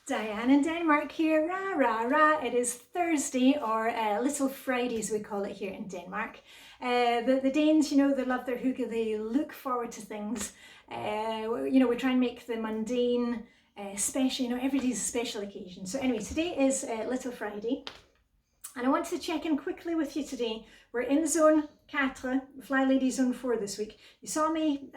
Diane in Denmark here, rah rah rah. It is Thursday, or Little Fridays we call it here in Denmark. The Danes, you know, they love their hygge, they look forward to things. You know, we try and make the mundane special, you know, every day's a special occasion. So anyway, today is Little Friday. And I wanted to check in quickly with you today. We're in Zone 4, Flylady Zone 4 this week. You saw me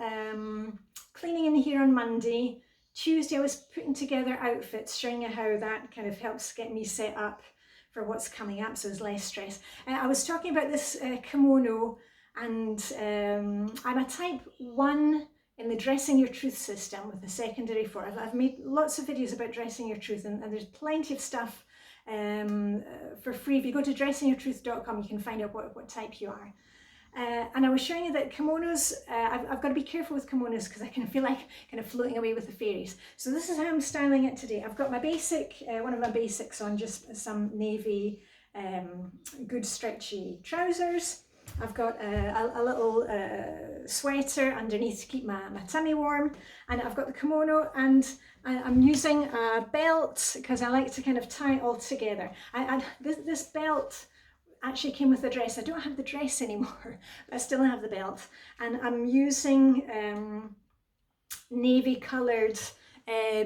cleaning in here on Monday. Tuesday I was putting together outfits, showing you how that kind of helps get me set up for what's coming up, so there's less stress. I was talking about this kimono, and I'm a type 1 in the Dressing Your Truth system with the secondary 4. I've made lots of videos about Dressing Your Truth, and there's plenty of stuff for free. If you go to dressingyourtruth.com, you can find out what type you are. And I was showing you that kimonos, I've got to be careful with kimonos because I can feel like kind of floating away with the fairies. So this is how I'm styling it today. I've got my basic, one of my basics on, just some navy good stretchy trousers. I've got a little sweater underneath to keep my tummy warm, and I've got the kimono, and I'm using a belt because I like to kind of tie it all together. This belt actually came with the dress. I don't have the dress anymore, but I still have the belt, and I'm using navy coloured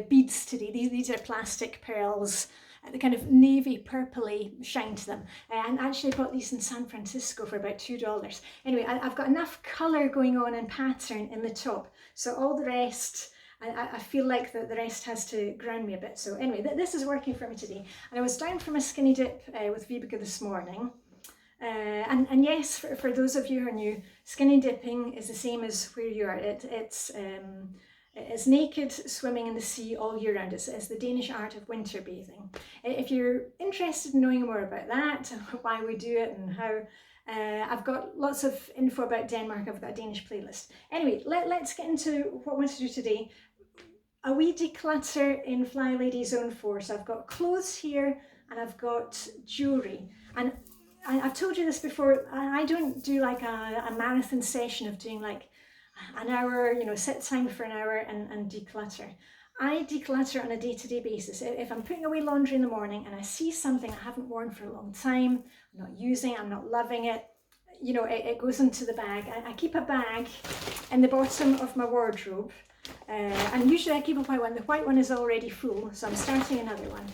beads today. These are plastic pearls, the kind of navy purpley shine to them, and actually bought these in San Francisco for about $2. Anyway, I've got enough colour going on and pattern in the top, so all the rest, I feel like the rest has to ground me a bit. So anyway, this is working for me today. And I was down from a skinny dip with Vibeke this morning. And yes, for those of you who are new, skinny dipping is the same as where you are. It's naked swimming in the sea all year round. It's the Danish art of winter bathing. If you're interested in knowing more about that, why we do it and how, I've got lots of info about Denmark. I've got a Danish playlist. Anyway, let's get into what I want to do today. A wee declutter in Flylady Zone 4. So I've got clothes here and I've got jewellery. And I've told you this before, I don't do like a marathon session of doing like an hour, you know, set time for an hour and declutter. I declutter on a day-to-day basis. If I'm putting away laundry in the morning and I see something I haven't worn for a long time, I'm not using it, I'm not loving it, you know, it goes into the bag. I keep a bag in the bottom of my wardrobe, and usually I keep a white one. The white one is already full, so I'm starting another one.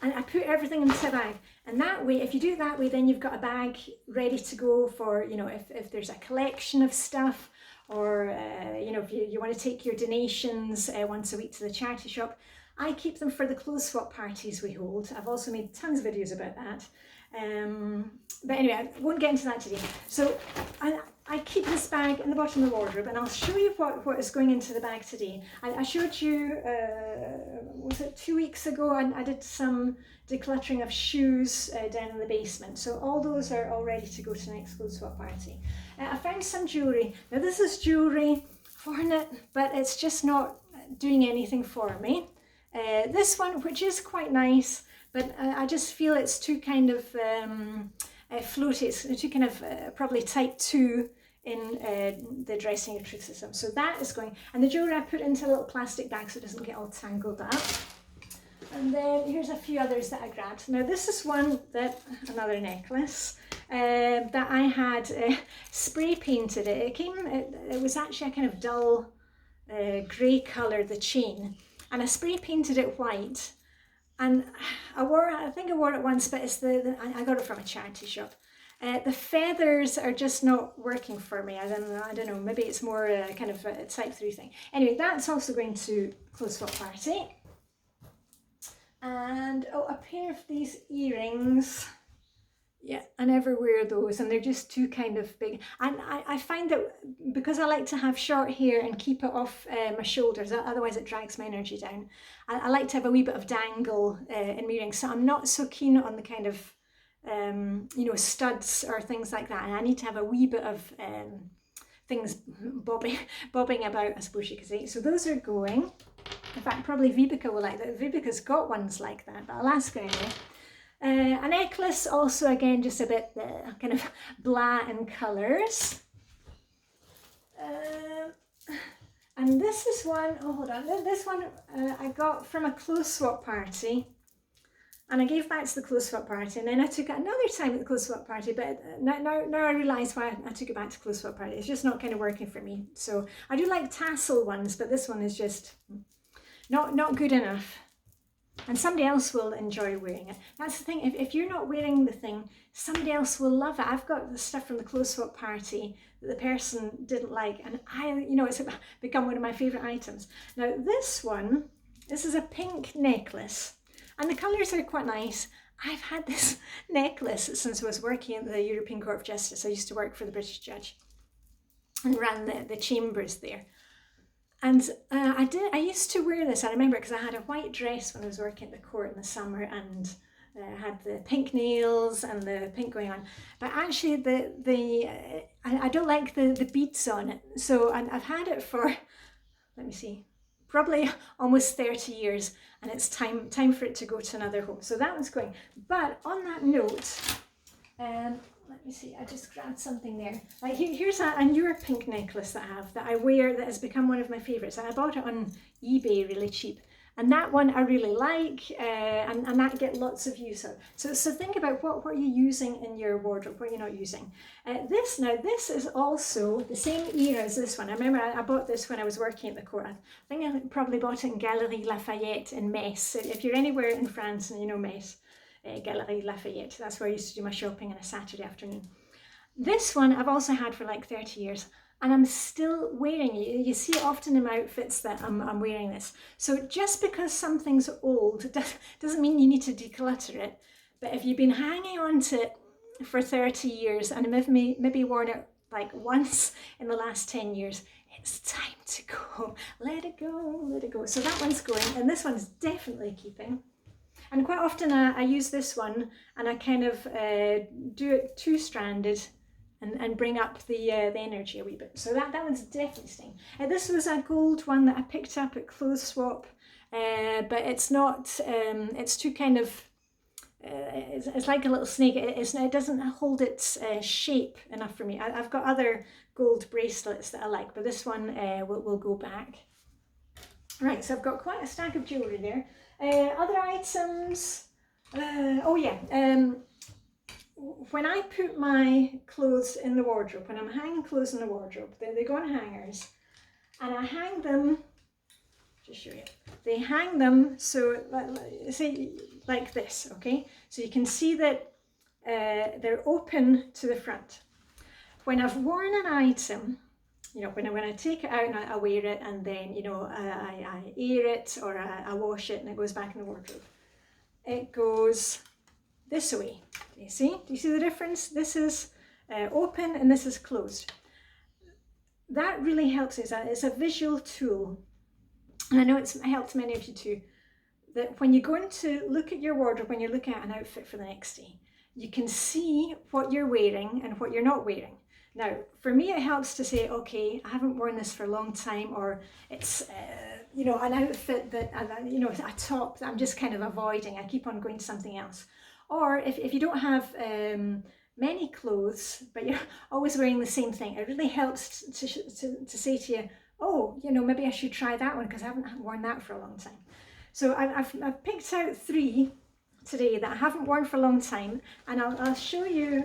And I put everything into a bag. And that way, if you do it that way, then you've got a bag ready to go for, you know, if there's a collection of stuff, or, you know, if you want to take your donations once a week to the charity shop. I keep them for the clothes swap parties we hold. I've also made tons of videos about that. But anyway, I won't get into that today. So I keep this bag in the bottom of the wardrobe, and I'll show you what is going into the bag today. I showed you, was it 2 weeks ago, I did some decluttering of shoes down in the basement. So all those are all ready to go to the next clothes swap party. I found some jewellery. Now this is jewellery for it, but it's just not doing anything for me. This one, which is quite nice, but I just feel it's too kind of floaty. It's too kind of probably type 2 in the Dressing Your Truth system. So that is going, and the jewellery I put into a little plastic bag so it doesn't get all tangled up. And then here's a few others that I grabbed. Now this is one that, another necklace, that I had spray painted. It was actually a kind of dull grey colour, the chain, and I spray painted it white. And I think I wore it once, but it's I got it from a charity shop. The feathers are just not working for me. I don't know, maybe it's more kind of a type 3 thing. Anyway, that's also going to clothes swap party. And oh, a pair of these earrings. Yeah, I never wear those, and they're just too kind of big. And I find that because I like to have short hair and keep it off my shoulders, otherwise it drags my energy down. I like to have a wee bit of dangle in my earrings, so I'm not so keen on the kind of, you know, studs or things like that. And I need to have a wee bit of things bobbing about, I suppose you could say. So those are going. In fact, probably Vibeke will like that. Vibike's got ones like that, but I'll ask her anyway. A necklace, also again just a bit kind of blah in colours. And this is one, oh hold on, this one I got from a clothes swap party. And I gave back to the clothes swap party, and then I took it another time at the clothes swap party, but now I realise why I took it back to clothes swap party. It's just not kind of working for me. So I do like tassel ones, but this one is just not good enough. And somebody else will enjoy wearing it. That's the thing, if you're not wearing the thing, somebody else will love it. I've got the stuff from the clothes swap party that the person didn't like, and it's become one of my favourite items. Now this one, this is a pink necklace. And the colours are quite nice. I've had this necklace since I was working at the European Court of Justice. I used to work for the British judge and ran the chambers there. And I used to wear this, I remember, because I had a white dress when I was working at the court in the summer, and I had the pink nails and the pink going on. But actually I don't like the beads on it. So I've had it for, let me see, probably almost 30 years, and it's time for it to go to another home. So that one's going. But on that note, let me see, I just grabbed something there. Like here's a newer pink necklace that I have, that I wear, that has become one of my favourites. And I bought it on eBay really cheap. And that one I really like, and that get lots of use of. So think about what are you using in your wardrobe, what you're not using. This is also the same era as this one. I remember I bought this when I was working at the court. I think I probably bought it in Galerie Lafayette in Metz. If you're anywhere in France and you know Metz, Galerie Lafayette, that's where I used to do my shopping on a Saturday afternoon. This one I've also had for like 30 years. And I'm still wearing it. You see it often in my outfits that I'm wearing this. So just because something's old doesn't mean you need to declutter it. But if you've been hanging on to it for 30 years and maybe worn it like once in the last 10 years, it's time to go. Let it go, let it go. So that one's going, and this one's definitely keeping. And quite often I use this one and I kind of do it two-stranded, and bring up the energy a wee bit. So that one's definitely staying. This was a gold one that I picked up at Clothes Swap, but it's not, it's too kind of, it's like a little snake. It doesn't hold its shape enough for me. I've got other gold bracelets that I like, but this one will go back. Right, so I've got quite a stack of jewellery there. Other items, oh yeah, when I put my clothes in the wardrobe, when I'm hanging clothes in the wardrobe, they go on hangers, and I hang them, just show you, they hang them so, say, like this, okay? So you can see that they're open to the front. When I've worn an item, when I take it out and I wear it, and then, I air it or I wash it and it goes back in the wardrobe, it goes this way. You see? Do you see the difference? This is open and this is closed. That really helps. It's a visual tool. And I know it's helped many of you too. That when you're going to look at your wardrobe, when you're looking at an outfit for the next day, you can see what you're wearing and what you're not wearing. Now, for me, it helps to say, okay, I haven't worn this for a long time, or it's, an outfit that, a top that I'm just kind of avoiding. I keep on going to something else. Or if you don't have many clothes, but you're always wearing the same thing, it really helps to say to you, oh, maybe I should try that one because I haven't worn that for a long time. So I've picked out 3 today that I haven't worn for a long time, and I'll show you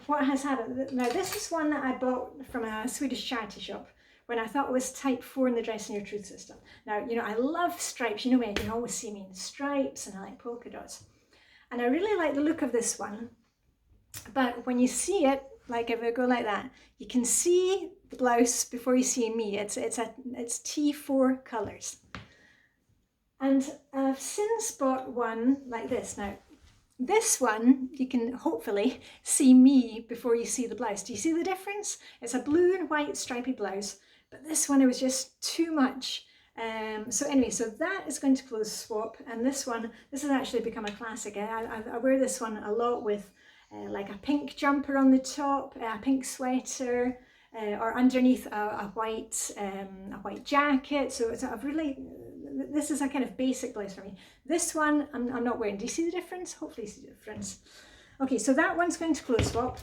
what has happened. Now this is one that I bought from a Swedish charity shop when I thought it was type 4 in the Dress in Your Truth system. Now, I love stripes. You know me, you always see me in stripes, and I like polka dots. And I really like the look of this one. But when you see it, like if I go like that, you can see the blouse before you see me. It's T4 colours. And I've since bought one like this. Now, this one, you can hopefully see me before you see the blouse. Do you see the difference? It's a blue and white stripy blouse. But this one, it was just too much. So anyway, so that is going to Clothes Swap, and this has actually become a classic. I wear this one a lot with like a pink jumper on the top, a pink sweater, or underneath a white jacket. So this is a kind of basic blouse for me. This one I'm not wearing. Do you see the difference? Hopefully you see the difference. Okay, so that one's going to Clothes Swap.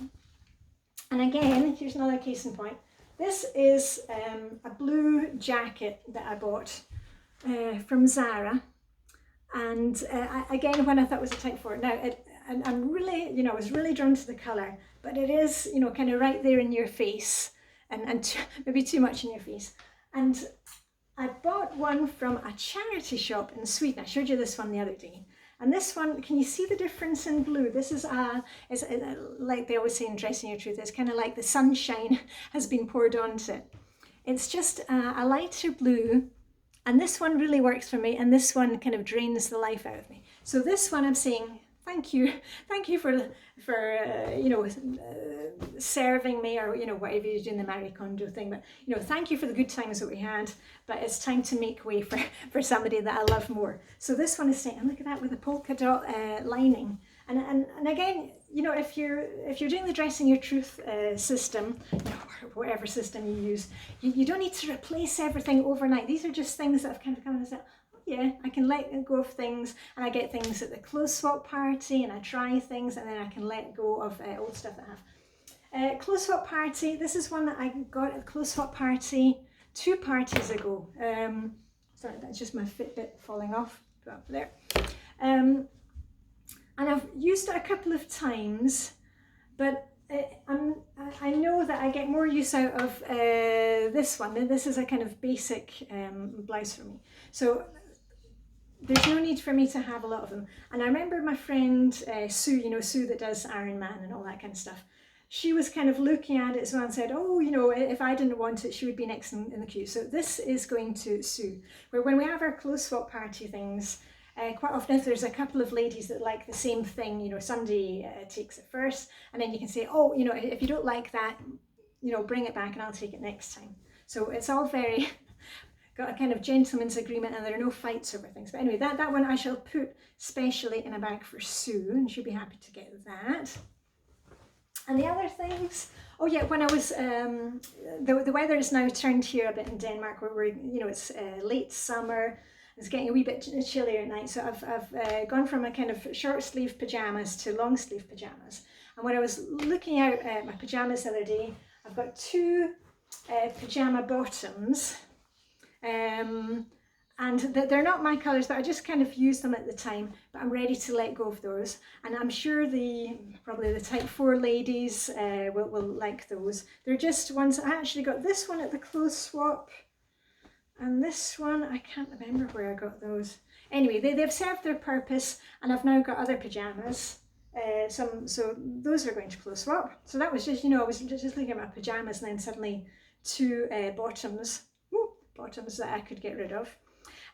And again, here's another case in point. This is a blue jacket that I bought from Zara. And again, when I thought it was a type 4, now I'm really, you know, I was really drawn to the colour, but it is, you know, kind of right there in your face, and maybe too much in your face. And I bought one from a charity shop in Sweden. I showed you this one the other day. And this one, can you see the difference in blue? This is like they always say in Dressing Your Truth, it's kind of like the sunshine has been poured onto it. It's just a lighter blue, and this one really works for me, and this one kind of drains the life out of me. So this one I'm saying, thank you for you know, serving me, or, you know, whatever you're doing, the Marie Kondo thing, but, you know, thank you for the good times that we had, but it's time to make way for somebody that I love more. So this one is saying, and look at that with a polka dot lining, and again, you know, if you're doing the Dressing Your Truth system, or whatever system you use, you don't need to replace everything overnight. These are just things that have kind of come and said, yeah, I can let go of things, and I get things at the clothes swap party, and I try things, and then I can let go of old stuff that I have. Clothes swap party, this is one that I got at the clothes swap party 2 parties ago. Sorry, that's just my Fitbit falling off. Go up there. And I've used it a couple of times, but I know that I get more use out of this one. This is a kind of basic blouse for me. So there's no need for me to have a lot of them. And I remember my friend Sue, you know, Sue that does Iron Man and all that kind of stuff. She was kind of looking at it as well and said, oh, you know, if I didn't want it, she would be next in the queue. So this is going to Sue. Where when we have our clothes swap party things, quite often if there's a couple of ladies that like the same thing, you know, somebody takes it first, and then you can say, oh, you know, if you don't like that, you know, bring it back and I'll take it next time. So it's all very got a kind of gentleman's agreement, and there are no fights over things. But anyway, that one I shall put specially in a bag for Sue, and she'll be happy to get that. And the other things, oh yeah, when I was, the weather is now turned here a bit in Denmark, where we're, you know, it's late summer, it's getting a wee bit chillier at night, so I've gone from a kind of short sleeve pyjamas to long sleeve pyjamas. And when I was looking out at my pyjamas the other day, I've got 2 pyjama bottoms, and they're not my colours, but I just kind of used them at the time, but I'm ready to let go of those. And I'm sure probably the type 4 ladies will like those. They're just ones, I actually got this one at the clothes swap, and this one, I can't remember where I got those. Anyway, they've served their purpose, and I've now got other pyjamas. So those are going to clothes swap. So that was just, you know, I was just looking at my pyjamas, and then suddenly 2 bottoms that I could get rid of.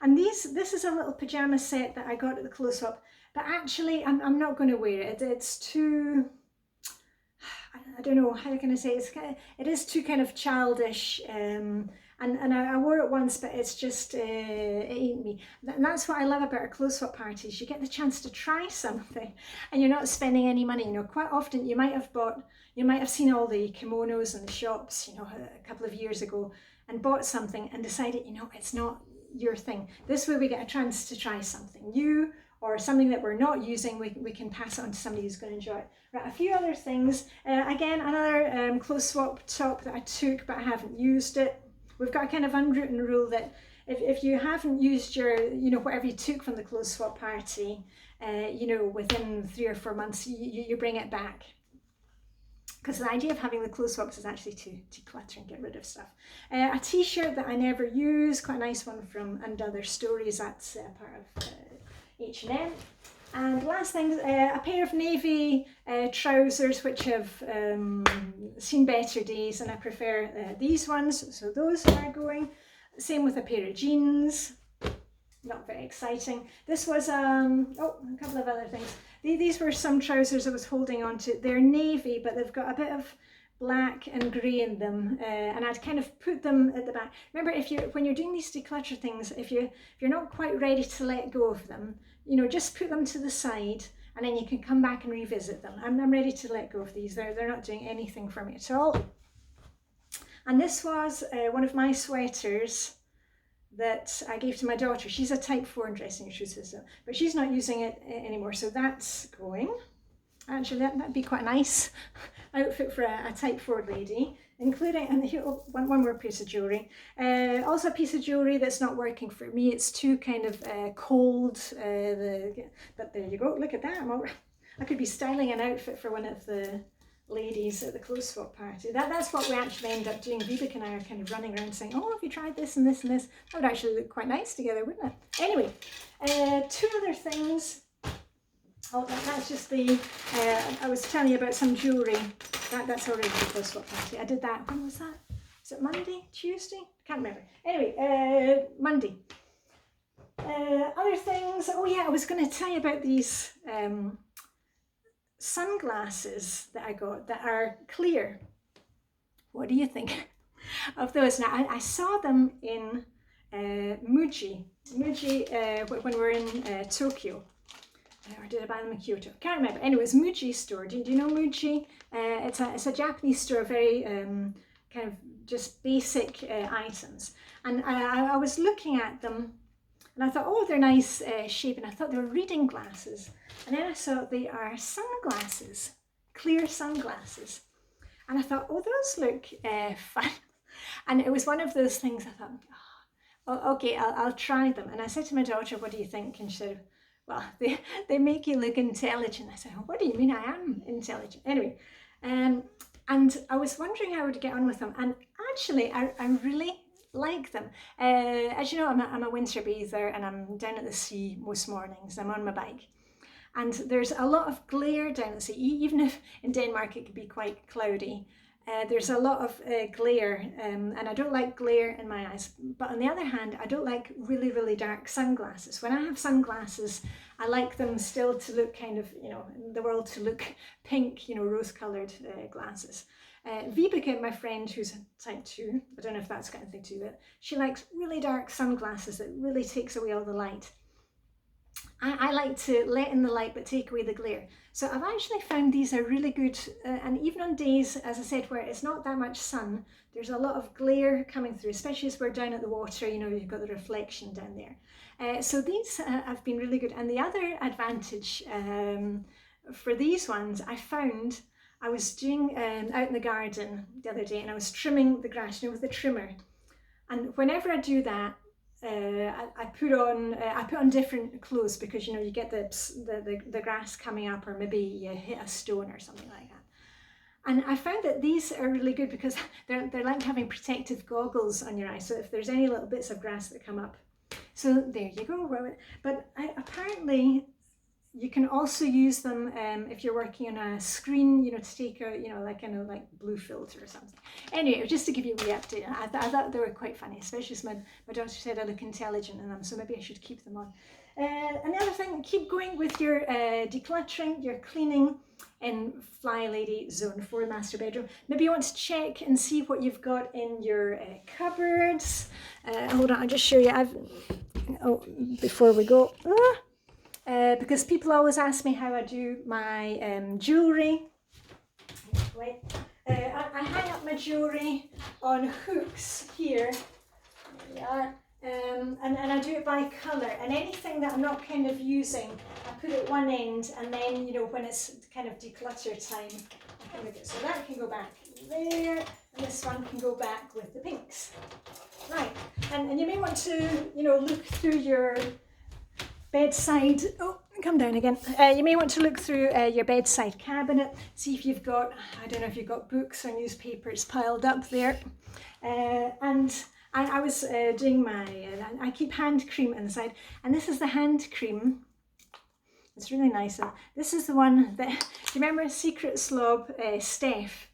And this is a little pyjama set that I got at the clothes swap, but actually I'm not going to wear it. It's too, I don't know, how can I say, it is too kind of childish, and I wore it once, but it's just, it ain't me. And that's what I love about our clothes swap parties. You get the chance to try something, and you're not spending any money. You know, quite often you might have seen all the kimonos in the shops, you know, a couple of years ago, and bought something and decided, you know, it's not your thing. This way we get a chance to try something new, or something that we're not using, we can pass it on to somebody who's going to enjoy it. Right, a few other things. Again, another clothes swap top that I took, but I haven't used it. We've got a kind of unwritten rule that if you haven't used your, you know, whatever you took from the clothes swap party, you know, within 3 or 4 months, you bring it back. Because the idea of having the clothes swaps is actually to declutter and get rid of stuff. A t-shirt that I never use, quite a nice one from And Other Stories, that's part of H&M. And last thing, a pair of navy trousers which have seen better days, and I prefer these ones, so those are going. Same with a pair of jeans, not very exciting. This was, oh, a couple of other things. These were some trousers I was holding on to. They're navy, but they've got a bit of black and grey in them, and I'd kind of put them at the back. Remember, when you're doing these declutter things, if you're not quite ready to let go of them, you know, just put them to the side, and then you can come back and revisit them. I'm ready to let go of these. They're not doing anything for me at all. And this was one of my sweaters that I gave to my daughter. She's a type 4 in Dressing Your Truth system, but she's not using it anymore, so that's going. Actually, that'd be quite a nice outfit for a type 4 lady. including, and here, one more piece of jewellery. Also a piece of jewellery that's not working for me. It's too kind of cold. But there you go, look at that. I could be styling an outfit for one of the ladies at the clothes swap party. That's what we actually end up doing. Vivek and I are kind of running around saying, oh, have you tried this and this and this? That would actually look quite nice together, wouldn't it? Anyway, two other things. Oh, that's just the, I was telling you about some jewellery. That's already the clothes swap party. I did that, when was that? Was it Monday? Tuesday? Can't remember. Anyway, Monday. Other things, oh yeah, I was going to tell you about these sunglasses that I got that are clear. What do you think of those? Now, I saw them in Muji when we were in Tokyo. Or did I buy them in Kyoto? Can't remember. Anyway, it's Muji store. Do you know Muji? It's a Japanese store, very kind of just basic items. And I was looking at them and I thought, oh, they're nice shape. And I thought they were reading glasses. And then I saw they are sunglasses, clear sunglasses. And I thought, oh, those look fun. And it was one of those things I thought, oh, okay, I'll try them. And I said to my daughter, what do you think? And she said, well, they make you look intelligent. I said, oh, what do you mean I am intelligent? Anyway, and I was wondering how I would get on with them. And actually, I really like them. As you know, I'm a winter bather and I'm down at the sea most mornings. I'm on my bike. And there's a lot of glare down at the sea, even if in Denmark it could be quite cloudy. There's a lot of glare, and I don't like glare in my eyes. But on the other hand, I don't like really, really dark sunglasses. When I have sunglasses, I like them still to look kind of, you know, in the world to look pink, you know, rose-coloured glasses. Vibeke, my friend, who's type 2, I don't know if that's got anything to do with it, she likes really dark sunglasses that really takes away all the light. I like to let in the light but take away the glare. So I've actually found these are really good, and even on days, as I said, where it's not that much sun, there's a lot of glare coming through, especially as we're down at the water, you know, you've got the reflection down there. So these have been really good. And the other advantage for these ones, I found, I was doing out in the garden the other day and I was trimming the grass, you know, with the trimmer. And whenever I do that, I put on different clothes because, you know, you get the grass coming up, or maybe you hit a stone or something like that. And I found that these are really good because they're like having protective goggles on your eyes. So if there's any little bits of grass that come up, so there you go. But apparently you can also use them if you're working on a screen, you know, to take out, you know, like kind of like blue filter or something. Anyway, just to give you a wee update, I thought they were quite funny, especially as my daughter said I look intelligent in them, so maybe I should keep them on. Another thing, keep going with your decluttering, your cleaning in Flylady Zone 4 master bedroom. Maybe you want to check and see what you've got in your cupboards. Hold on, I'll just show you. Before we go. Because people always ask me how I do my jewellery. Wait. I hang up my jewellery on hooks here. There we are. And I do it by colour, and anything that I'm not kind of using, I put at one end, and then, you know, when it's kind of declutter time, I can look at. So that can go back there, and this one can go back with the pinks. Right, and you may want to, you know, look through your bedside, come down again. You may want to look through your bedside cabinet, see if you've got, I don't know if you've got books or newspapers piled up there. And I was doing my, I keep hand cream inside, and this is the hand cream. It's really nice. This is the one that, do you remember Secret Slob, Steph?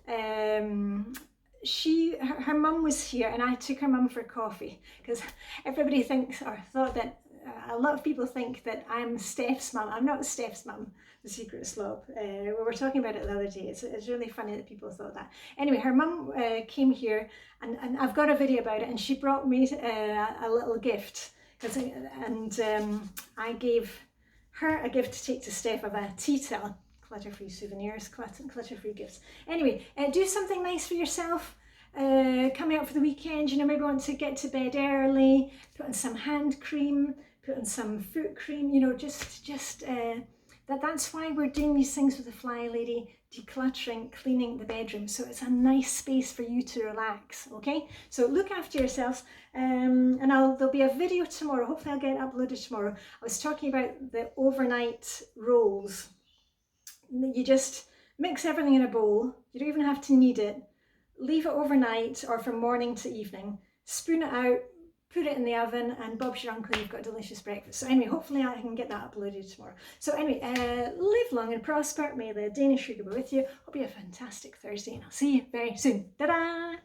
Her mum was here, and I took her mum for coffee, because everybody thinks, or thought that, a lot of people think that I'm Steph's mum. I'm not Steph's mum, the Secret Slob. We were talking about it the other day. It's really funny that people thought that. Anyway, her mum came here, and I've got a video about it, and she brought me a little gift. I gave her a gift to take to Steph of a tea towel. Clutter-free souvenirs, clutter-free gifts. Anyway, do something nice for yourself. Coming out for the weekend, you know, maybe want to get to bed early, put on some hand cream, put on some foot cream, you know, that's why we're doing these things with the Flylady, decluttering, cleaning the bedroom, so it's a nice space for you to relax. Okay, so look after yourselves, and there'll be a video tomorrow. Hopefully I'll get it uploaded tomorrow. I was talking about the overnight rolls. You just mix everything in a bowl. You don't even have to knead it. Leave it overnight or from morning to evening. Spoon it out, put it in the oven, and Bob's your uncle, you've got a delicious breakfast. So anyway, hopefully I can get that uploaded tomorrow. So anyway, live long and prosper. May the Danish sugar be with you. Hope you have a fantastic Thursday, and I'll see you very soon. Ta-da!